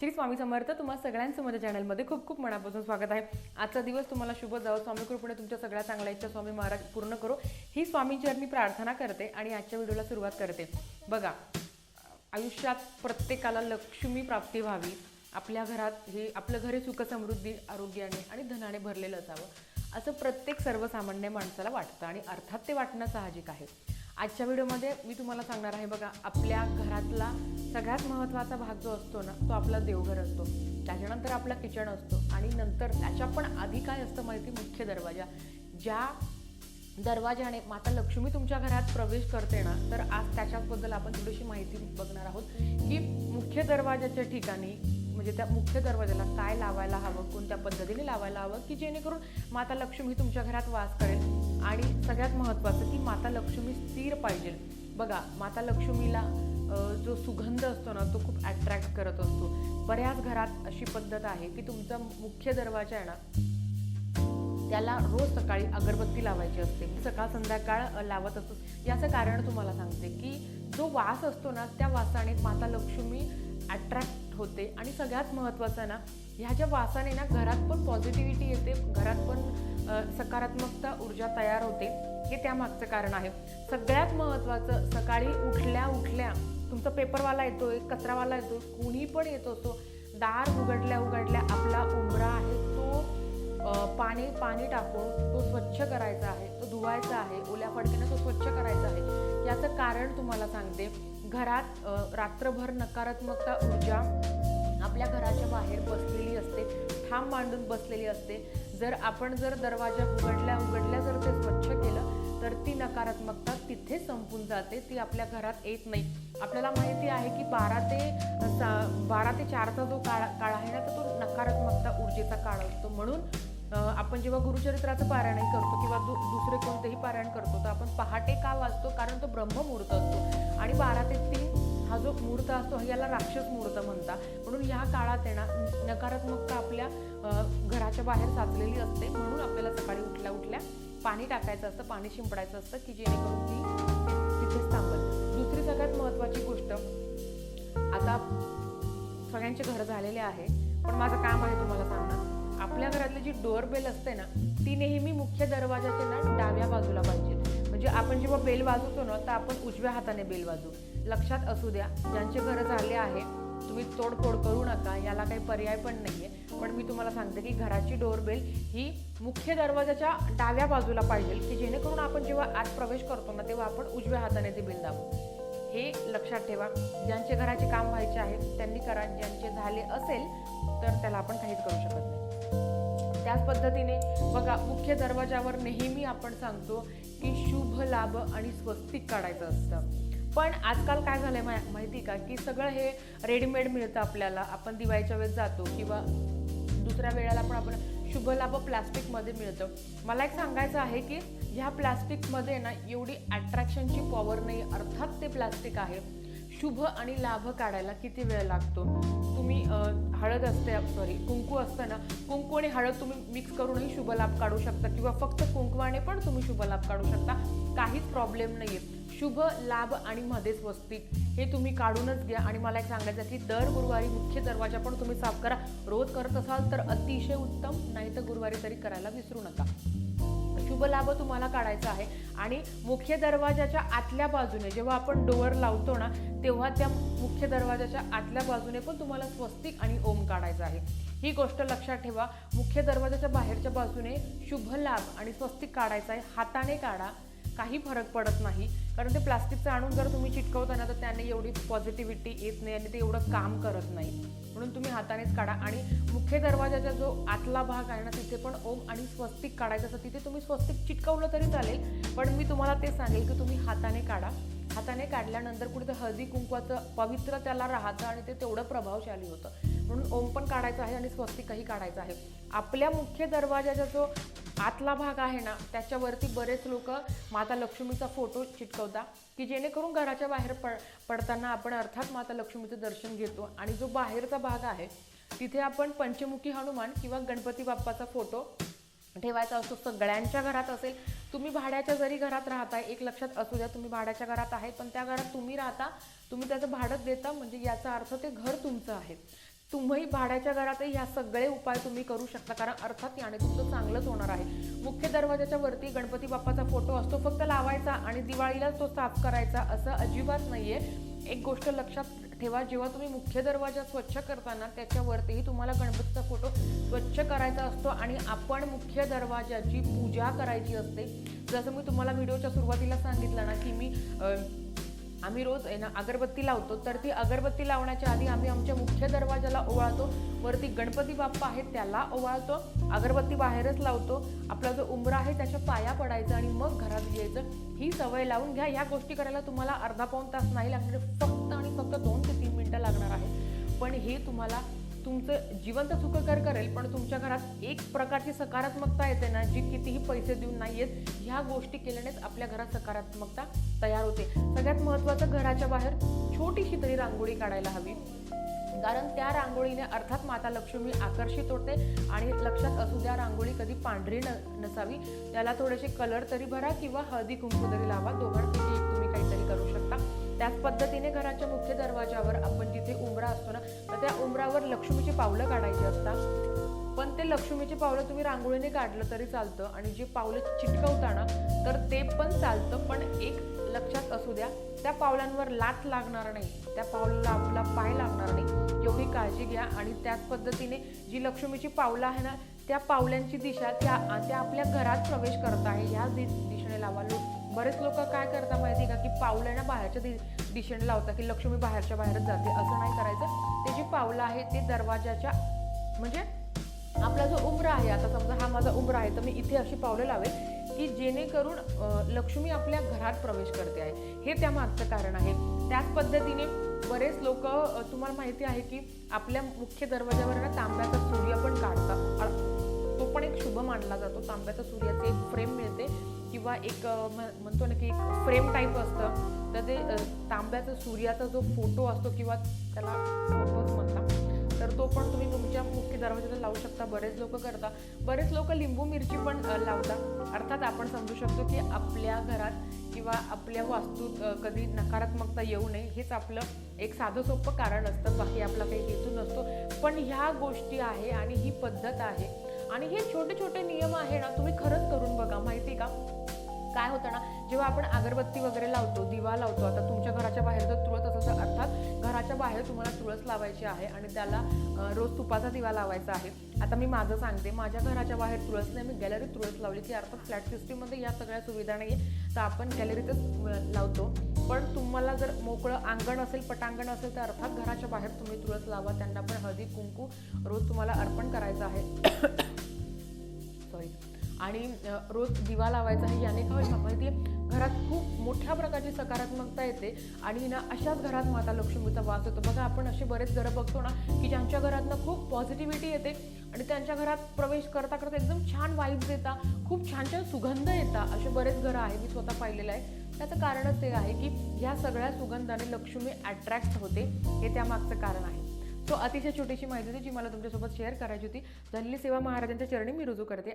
श्री स्वामी समर्थ. तुम्हा सगळ्यांचं माझ्या चॅनलमध्ये खूप खूप मनापासून स्वागत आहे. आजचा दिवस तुम्हाला शुभ जावो. स्वामी कृपेने तुमच्या सगळ्या चांगल्या इच्छा स्वामी महाराज पूर्ण करो ही स्वामींचरणी प्रार्थना करते आणि आजच्या व्हिडिओला सुरुवात करते. बघा, आयुष्यात प्रत्येकाला लक्ष्मी प्राप्ती व्हावी, आपल्या घरात हे आपलं घरी सुख समृद्धी आरोग्याने आणि धनाने भरलेलं असावं असं प्रत्येक सर्वसामान्य माणसाला वाटतं आणि अर्थात ते वाटणं साहजिक आहे. आजच्या व्हिडिओमध्ये मी तुम्हाला सांगणार आहे, बघा, आपल्या घरातला सगळ्यात महत्त्वाचा भाग जो असतो ना, तो आपला देवघर असतो. त्याच्यानंतर आपला किचन असतो आणि नंतर त्याच्या पण आधी काय असतं माहिती, मुख्य दरवाजा. ज्या दरवाजाने माता लक्ष्मी तुमच्या घरात प्रवेश करते ना, तर आज त्याच्याबद्दल आपण थोडीशी माहिती बघणार आहोत की मुख्य दरवाजाच्या ठिकाणी म्हणजे त्या मुख्य दरवाजाला काय लावायला हवं, कोणत्या पद्धतीने लावायला हवं की जेणेकरून माता लक्ष्मी तुमच्या घरात वास करेल. आणि सगळ्यात महत्त्वाचं की माता लक्ष्मी स्थिर पाहिजे. बघा, माता लक्ष्मीला जो सुगंध असतो ना, तो खूप अट्रॅक्ट करत असतो. बऱ्याच घरात अशी पद्धत आहे की तुमचा मुख्य दरवाजा आहे ना, त्याला रोज सकाळी अगरबत्ती लावायची असते. सकाळ संध्याकाळ लावत असतो. याचं कारण तुम्हाला सांगते की जो वास असतो ना, त्या वासाने माता लक्ष्मी अट्रॅक्ट होते. आणि सगळ्यात महत्त्वाचं ना, ह्याच्या वासाने ना घरात पण पॉझिटिव्हिटी येते, घरात पण सकारात्मकता ऊर्जा तयार होते. हे त्यामागचं कारण आहे. सगळ्यात महत्त्वाचं, सकाळी उठल्या उठल्या तुमचा पेपरवाला येतोय, कचरावाला येतोय, कोणी पण येतो असतो, दार उघडल्या उघडल्या आपला उंबरा आहे तो पाणी टाकून तो स्वच्छ करायचा आहे, तो धुवायचा आहे, ओल्या फडक्याने तो स्वच्छ करायचा आहे. याचं कारण तुम्हाला सांगते. घरात रात्रभर नकारात्मकता ऊर्जा आपल्या घराच्या बाहेर बसलेली असते, ठाम मांडून बसलेली असते. जर आपण दरवाजा उघडल्या उघडल्या जर ते स्वच्छ केलं तर ती नकारात्मकता तिथे संपून जाते, ती आपल्या घरात येत नाही. आपल्याला माहिती आहे की 12 ते 4चा जो काळ आहे ना, तर तो नकारात्मकता ऊर्जेचा काळ असतो. म्हणून आपण जेव्हा गुरुचरित्राचं पारायण करतो किंवा दुसरे कोणतेही पारायण करतो तर आपण पहाटे का वाचतो, कारण तो ब्रह्ममुहूर्त असतो. आणि 12 ते 3 हा जो मुहूर्त असतो याला राक्षस मुहूर्त म्हणतात. म्हणून ह्या काळात नकारात्मकता आपल्या घराच्या बाहेर साचलेली असते. म्हणून आपल्याला सकाळी उठल्या उठल्या पाणी टाकायचं असतं, पाणी शिंपडायचं असतं की जेणेकरून ती तिथेच थांबेल. दुसरी सगळ्यात महत्त्वाची गोष्ट, आता सगळ्यांचे घर झालेले आहे पण माझं काम आहे तुम्हाला सांगणं. आपल्या घरातली जी डोअरबेल असते ना, ती नेहमी मुख्य दरवाजाच्या ना डाव्या बाजूला पाहिजे. म्हणजे आपण जेव्हा बेल वाजवतो ना, तर आपण उजव्या हाताने बेल वाजवू. लक्षात असू द्या, ज्यांचे घर झाले आहे तुम्ही तोडफोड करू नका, याला काही पर्याय पण नाही आहे. पण मी तुम्हाला सांगते की घराची डोअरबेल ही मुख्य दरवाजाच्या डाव्या बाजूला पाहिजे की जेणेकरून आपण जेव्हा आत प्रवेश करतो ना, तेव्हा आपण उजव्या हाताने ते बेल दाबू. हे लक्षात ठेवा. ज्यांचे घराचे काम व्हायचे आहे त्यांनी करा, ज्यांचे झाले असेल तर त्याला आपण काहीच करू शकत नाही. त्याच पद्धतीने बघा, मुख्य दरवाजावर नेहमी आपण सांगतो की शुभ लाभ आणि स्वस्तिक काढायचं असतं. पण आजकाल काय झालंय माहिती का, की सगळं हे रेडीमेड मिळतं आपल्याला. आपण दिवाळीच्या वेळेस जातो किंवा दुसऱ्या वेळेला पण आपण शुभ लाभ प्लास्टिकमध्ये मिळतं. मला एक सांगायचं आहे की ह्या प्लास्टिकमध्ये ना एवढी अट्रॅक्शनची पॉवर नाही. अर्थात ते प्लास्टिक आहे. शुभ आणि लाभ काढायला किती वेळ लागतो. तुम्ही हळद असते, कुंकू असतं ना, कुंकू आणि हळद तुम्ही मिक्स करूनही शुभ लाभ काढू शकता किंवा फक्त कुंकवाने पण तुम्ही शुभ लाभ काढू शकता. काहीच प्रॉब्लेम नाही आहे. शुभ लाभ आणि मध्ये स्वस्तिक हे तुम्ही काढूनच घ्या. आणि मला एक सांगायचं की दर गुरुवारी मुख्य दरवाजा पण तुम्ही साफ करा. रोज करत असाल तर अतिशय उत्तम, नाही तर गुरुवारी तरी करायला विसरू नका. शुभ लाभ तुम्हाला काढायचा आहे. आणि मुख्य दरवाजाच्या आतल्या बाजूने जेव्हा आपण डोअर लावतो ना, तेव्हा त्या मुख्य दरवाजाच्या आतल्या बाजूने पण तुम्हाला स्वस्तिक आणि ओम काढायचा आहे. ही गोष्ट लक्षात ठेवा. मुख्य दरवाजाच्या बाहेरच्या बाजूने शुभ लाभ आणि स्वस्तिक काढायचा आहे. हाताने काढा, काही फरक पडत नाही. कारण ते प्लास्टिकचं आणून जर तुम्ही चिटकवताना तर त्याने एवढी पॉझिटिव्हिटी येत नाही आणि ते एवढं काम करत नाही. म्हणून तुम्ही हातानेच काढा. आणि मुख्य दरवाजाचा जो आतला भाग आहे ना, तिथे पण ओम आणि स्वस्तिक काढायचं असतं. तिथे तुम्ही स्वस्तिक चिटकवलं तरी चालेल, पण मी तुम्हाला ते सांगेल की तुम्ही हाताने काढा. हाताने काढल्यानंतर कुठे हळदी कुंकवाचं पवित्र त्याला राहतं आणि ते तेवढं प्रभावशाली होतं. म्हणून ओम पण काढायचं आहे आणि स्वस्तिकही काढायचं आहे. आपल्या मुख्य दरवाजाचा जो आतला भाग आहे ना, त्याच्यावरती बरेच लोक माता लक्ष्मीचा फोटो चिटकवतात की जेणेकरून घराच्या बाहेर पडताना आपण अर्थात माता लक्ष्मीचं दर्शन घेतो. आणि जो बाहेरचा भाग आहे तिथे आपण पंचमुखी हनुमान किंवा गणपती बाप्पाचा फोटो ठेवायचा असतो. सगळ्यांच्या घरात असेल. तुम्ही भाड्याच्या जरी घरात राहताय, एक लक्षात असू द्या, तुम्ही भाड्याच्या घरात आहे पण त्या घरात तुम्ही राहता, तुम्ही त्याचं भाडं देता, म्हणजे याचा अर्थ ते घर तुमचं आहे. तुम्ही भाड्याच्या घरातही ह्या सगळे उपाय तुम्ही करू शकता, कारण अर्थात याने तुमचं चांगलंच होणार आहे. मुख्य दरवाजाच्या वरती गणपती बाप्पाचा फोटो असतो, फक्त लावायचा आणि दिवाळीला तो साफ करायचा असं अजिबात नाहीये. एक गोष्ट लक्षात ठेवा, जेव्हा तुम्ही मुख्य दरवाजा स्वच्छ करताना त्याच्यावरतीही तुम्हाला गणपतीचा फोटो स्वच्छ करायचा असतो आणि आपण मुख्य दरवाजाची पूजा करायची असते. जसं मी तुम्हाला व्हिडिओच्या सुरुवातीला सांगितलं ना की आम्ही रोज आहे ना अगरबत्ती लावतो, तर ती अगरबत्ती लावण्याच्या आधी आम्ही आमच्या मुख्य दरवाजाला ओवाळतो, वरती गणपती बाप्पा आहे त्याला ओवाळतो, अगरबत्ती बाहेरच लावतो, आपला जो उंबरा आहे त्याच्या पाया पडायचा आणि मग घरात यायचं. ही सवय लावून घ्या. ह्या गोष्टी करायला तुम्हाला अर्धा पाऊण तास नाही लागणार, फक्त आणि फक्त 2 ते 3 मिनिटं लागणार आहे. पण हे तुम्हाला तुमचं जिवंत सुखकर करेल, पण तुमच्या घरात एक प्रकारची सकारात्मकता येते ना, जी कितीही पैसे देऊन नाही येत. ह्या गोष्टी केल्यानेच आपल्या घरात सकारात्मकता तयार होते. सगळ्यात महत्त्वाचं, घराच्या बाहेर छोटीशी तरी रांगोळी काढायला हवी, कारण त्या रांगोळीने अर्थात माता लक्ष्मी आकर्षित होते. आणि लक्षात असू द्या, रांगोळी कधी पांढरी नसावी, त्याला थोडेसे कलर तरी भरा किंवा हळदी कुंकू तरी लावा, दोघांपैकी एक तुम्ही काहीतरी करू शकता. त्याच पद्धतीने घराच्या मुख्य दरवाजावर आपण जिथे उंबरा असतो ना, तर त्या उंबरावर लक्ष्मीची पावलं काढायची असतात. पण ते लक्ष्मीची पावलं तुम्ही रांगोळीने काढलं तरी चालतं आणि जी पावलं चिटकवताना तर ते पण चालतं. पण एक लक्षात असू द्या, त्या पावलांवर लाथ लागणार नाही, त्या पावलाला आपला पाय लागणार नाही, एवढी काळजी घ्या. आणि त्याच पद्धतीने जी लक्ष्मीची पावलं आहे ना, त्या पावलांची दिशा त्या आपल्या घरात प्रवेश करत आहे ह्या दिशेने लावा. बरेच लोक काय करतात माहिती का, की पावलं ना बाहेरच्या दिशेने लावतात, की लक्ष्मी बाहेरच्या बाहेरच जाते. असं नाही करायचं. ते जी पावलं आहे ते दरवाजाच्या, म्हणजे आपला जो उंबरा आहे, आता समजा हा माझा उंबरा आहे, तर मी इथे अशी पावलं लावेल की जेणेकरून लक्ष्मी आपल्या घरात प्रवेश करते आहे. हे त्या मागचं कारण आहे. त्याच पद्धतीने बरेच लोक, तुम्हाला माहिती आहे की आपल्या मुख्य दरवाजावर ना तांब्याचा सूर्य पण काढतात. तो पण एक शुभ मानला जातो. तांब्याचा सूर्याचे एक फ्रेम मिळते किंवा एक म्हणतो ना की एक फ्रेम टाईप असतं, तर ते तांब्याचा सूर्याचा जो फोटो असतो किंवा त्याला फोटोच म्हणतात, तर तो पण तुम्ही तुमच्या मुख्य दरवाजाला लावू शकता. बरेच लोक करतात. बरेच लोक लिंबू मिरची पण लावतात. अर्थात आपण समजू शकतो की आपल्या घरात किंवा आपल्या वास्तूत कधी नकारात्मकता येऊ नये, हेच आपलं एक साधं सोपं कारण असतं. बाकी आपला काही हेतू नसतो. पण ह्या गोष्टी आहे आणि ही पद्धत आहे आणि हे छोटे छोटे नियम आहे ना, तुम्ही खरंच करून बघा. माहिती का, काय होतं ना, जेव्हा आपण अगरबत्ती वगैरे लावतो, दिवा लावतो, आता तुमच्या घराच्या बाहेर जर तुळस असेल तर अर्थात घराच्या बाहेर तुम्हाला तुळस लावायची आहे आणि त्याला रोज तुपाचा दिवा लावायचा आहे. आता मी माझं सांगते, माझ्या घराच्या बाहेर तुळस नाही, मी गॅलरीत तुळस लावली, की अर्थात फ्लॅट सिस्टीममध्ये या सगळ्या सुविधा नाही आहे, तर आपण गॅलरीतच लावतो. पण तुम्हाला जर मोकळं अंगण असेल, पटांगण असेल, तर अर्थात घराच्या बाहेर तुम्ही तुळस लावा. त्यांना पण हळदी कुंकू रोज तुम्हाला अर्पण करायचं आहे. सॉरी. आणि रोज दिवा लावायचा आहे. याने काय होईल माहिती आहे, घरात खूप मोठ्या प्रकारची सकारात्मकता येते आणि ना अशाच घरात माता लक्ष्मीचा वास होतो. बघा, आपण असे बरेच घरं बघतो ना, की ज्यांच्या घरातनं खूप पॉझिटिव्हिटी येते आणि त्यांच्या घरात प्रवेश करता करता एकदम छान वाईब्स येतात, खूप छान छान सुगंध येतात. असे बरेच घरं आहे, मी स्वतः पाहिलेलं आहे. त्याचं कारणच ते आहे की ह्या सगळ्या सुगंधाने लक्ष्मी अट्रॅक्ट होते. हे त्यामागचं कारण आहे. तो अतिशय छोटीशी माहिती होती जी मला तुमच्यासोबत शेअर करायची होती. झालेली सेवा महाराजांच्या चरणी मी रुजू करते.